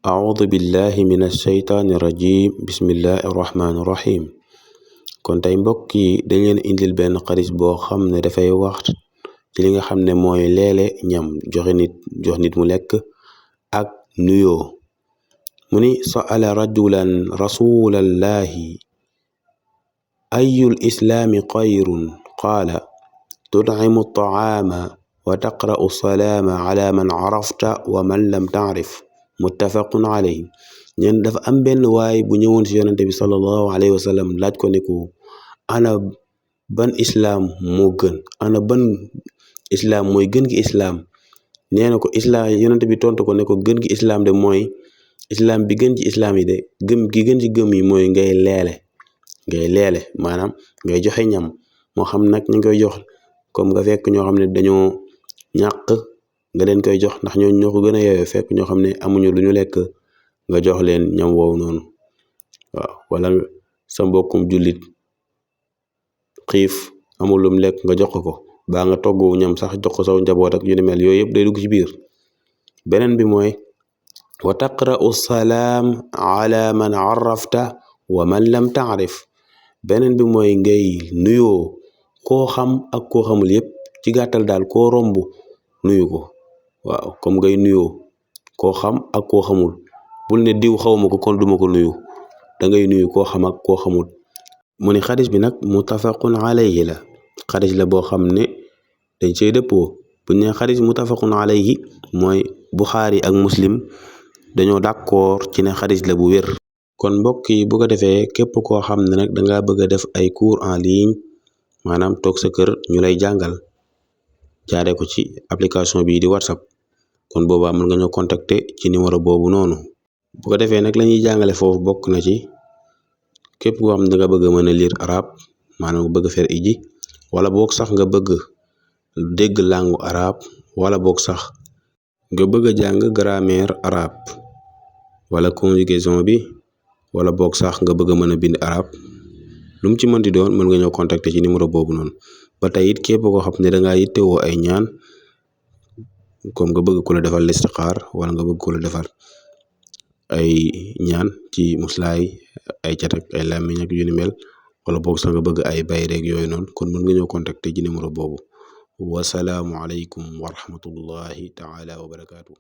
أعوذ بالله من الشيطان الرجيم بسم الله الرحمن الرحيم kon tey mbokk yi dañ leen indil benn xadis boo xam ne dafay wax ci li nga xam ne mooy leele ñam jox nit mu lekk ak nuyoo mu ni sa'ala rajulan rasulallahi ayul islaami xayrun qaala tud'imu at-ta'aama wa taqra'u as-salaama ala man arafta wa man lam ta'rif muttafaqun alayhi ñeen dafa am benn waay bu ñëwoon ci yonente bi sallallahu alayhi wa sallam laaj ko ne ko ana ban islaam moo gën ana ban islaam mooy gën gi islaam nee na ko islaam yonente bi tontu ko ne ko gën gi islaam de mooy islaam bi gën ci islaam yi de gëm gi gën ci gëm yi mooy ngay leele maanaam ngay joxe ñam moo xam nag ñu ngi koy jox comme nga fekk ñoo xam ne dañoo ñàq nga leen koy jox ndax ñoo ko gën a yeewee fekk ñoo xam ne amuñu lu ñu lekk nga jox leen ñam woowu noonu waaw wala sa mbokkum jullit xiif amul lum lekk nga jox ko baa nga togg ñam sax jox ko saw njaboot ak yu ni mel yooyu yëpp day dugg ci biir beneen bi mooy wa taqra'u salaam ala man arafta wa man lam ta'rif beneen bi mooy ngay nuyoo koo xam ak koo xamul yëpp ci gàttal daal koo romb nuyu ko waaw comme ngay nuyoo koo xam ak koo xamul bul ne diw xawma ko kon duma ko nuyu da ngay nuyu koo xam ak koo xamul mu ni xadis bi nag muttafaqun alayhi la xadis la boo xam ne dañ cey dëppoo buñ ne xadis muttafaqun alayhi mooy Buxaari ak Muslim dañoo d'accord ci ne xadis la bu wér kon mbokk yi bu ko defee képp koo xam ne nag danga bëgg a def ay cours en ligne maanaam toog sa kër ñu lay jàngal jaare ko ci application bii di WhatsApp kon boobaa mën nga ñoo contacter ci numéro boobu noonu bu ko defee nag la ñuy jàngale foofu bokk na ci képp koo xam ne danga bëgg a mën a lire arabe maanaam nga bëgg fer iji wala boog sax nga bëgg dégg langue arabe wala boog sax nga bëgg a jàng grammaire arabe wala conjugaison bi wala boog sax nga bëgg a mën a bind arabe lu mu ci mën di doon mën nga ñoo contacter ci numéro boobu noonu ba tey it képp koo xam ne dangaa yittewoo ay ñaan comme nga bëgg ku la defal listixaar wala nga bëgg ku la defal ay ñaan ci muslaay ay cat ak ay làmmiñ ak yu ni mel wala boog sax nga bëgg ay bay rek yooyu noonu kon mën nga ñoo contacter ci numéro boobu wasalaamu aleykum wa rahmatullahi taala wa barakaatu